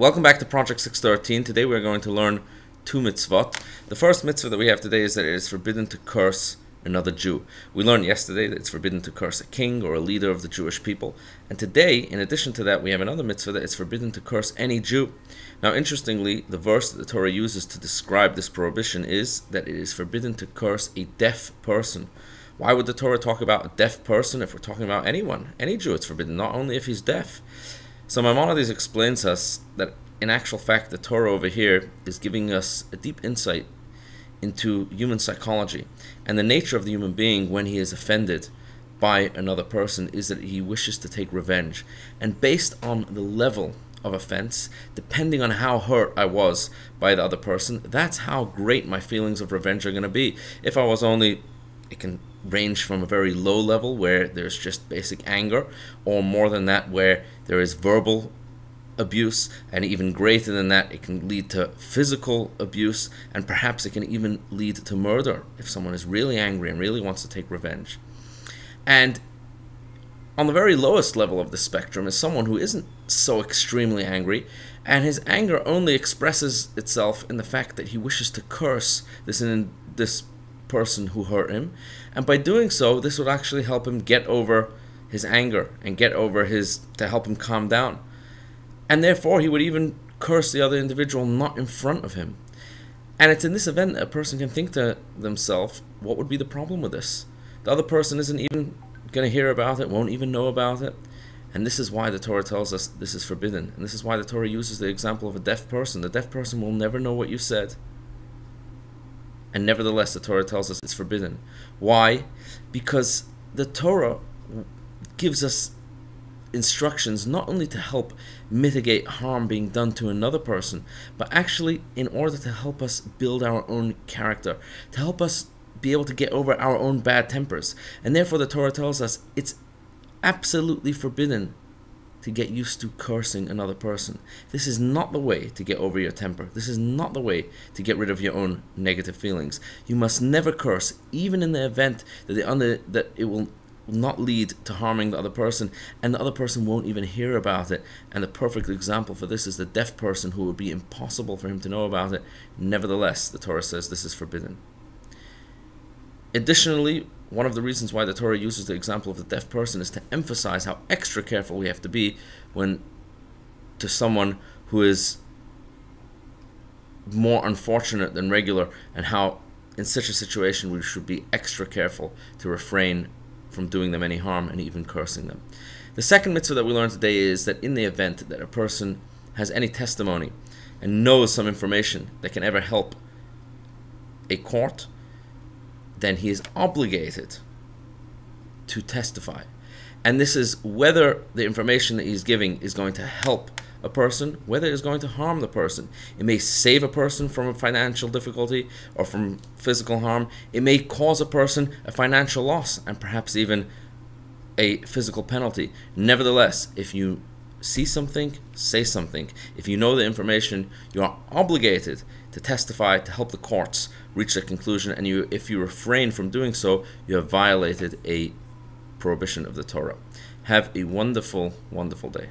Welcome back to Project 613. Today we're going to learn two mitzvot. The first mitzvah that we have today is that it is forbidden to curse another Jew. We learned yesterday that it's forbidden to curse a king or a leader of the Jewish people. And today, in addition to that, we have another mitzvah that it's forbidden to curse any Jew. Now, interestingly, the verse that the Torah uses to describe this prohibition is that it is forbidden to curse a deaf person. Why would the Torah talk about a deaf person if we're talking about anyone? Any Jew, it's forbidden, not only if he's deaf. So Maimonides explains us that in actual fact the Torah over here is giving us a deep insight into human psychology, and the nature of the human being when he is offended by another person is that he wishes to take revenge. And based on the level of offense, depending on how hurt I was by the other person, that's how great my feelings of revenge are going to be. If I was only, it can range from a very low level where there's just basic anger, or more than that where there is verbal abuse, and even greater than that it can lead to physical abuse, and perhaps it can even lead to murder if someone is really angry and really wants to take revenge. And on the very lowest level of the spectrum is someone who isn't so extremely angry, and his anger only expresses itself in the fact that he wishes to curse this person who hurt him, and by doing so this would actually help him get over his anger and to help him calm down. And therefore he would even curse the other individual not in front of him. And it's in this event that a person can think to themselves, what would be the problem with this? The other person isn't even going to hear about it, won't even know about it. And this is why the Torah tells us this is forbidden. And this is why the Torah uses the example of a deaf person. The deaf person will never know what you said. And nevertheless, the Torah tells us it's forbidden. Why? Because the Torah gives us instructions not only to help mitigate harm being done to another person, but actually in order to help us build our own character, to help us be able to get over our own bad tempers. And therefore the Torah tells us it's absolutely forbidden to get used to cursing another person. This is not the way to get over your temper. This is not the way to get rid of your own negative feelings. You must never curse, even in the event that it will not lead to harming the other person, and the other person won't even hear about it. And the perfect example for this is the deaf person, who would be impossible for him to know about it. Nevertheless, the Torah says this is forbidden. Additionally, one of the reasons why the Torah uses the example of the deaf person is to emphasize how extra careful we have to be to someone who is more unfortunate than regular, and how in such a situation we should be extra careful to refrain from doing them any harm and even cursing them. The second mitzvah that we learned today is that in the event that a person has any testimony and knows some information that can ever help a court, then he is obligated to testify. And this is whether the information that he's giving is going to help a person, whether it is going to harm the person. It may save a person from a financial difficulty or from physical harm. It may cause a person a financial loss and perhaps even a physical penalty. Nevertheless, if you see something, say something. If you know the information, you are obligated to testify to help the courts reach a conclusion, and if you refrain from doing so, you have violated a prohibition of the Torah. Have a wonderful, wonderful day.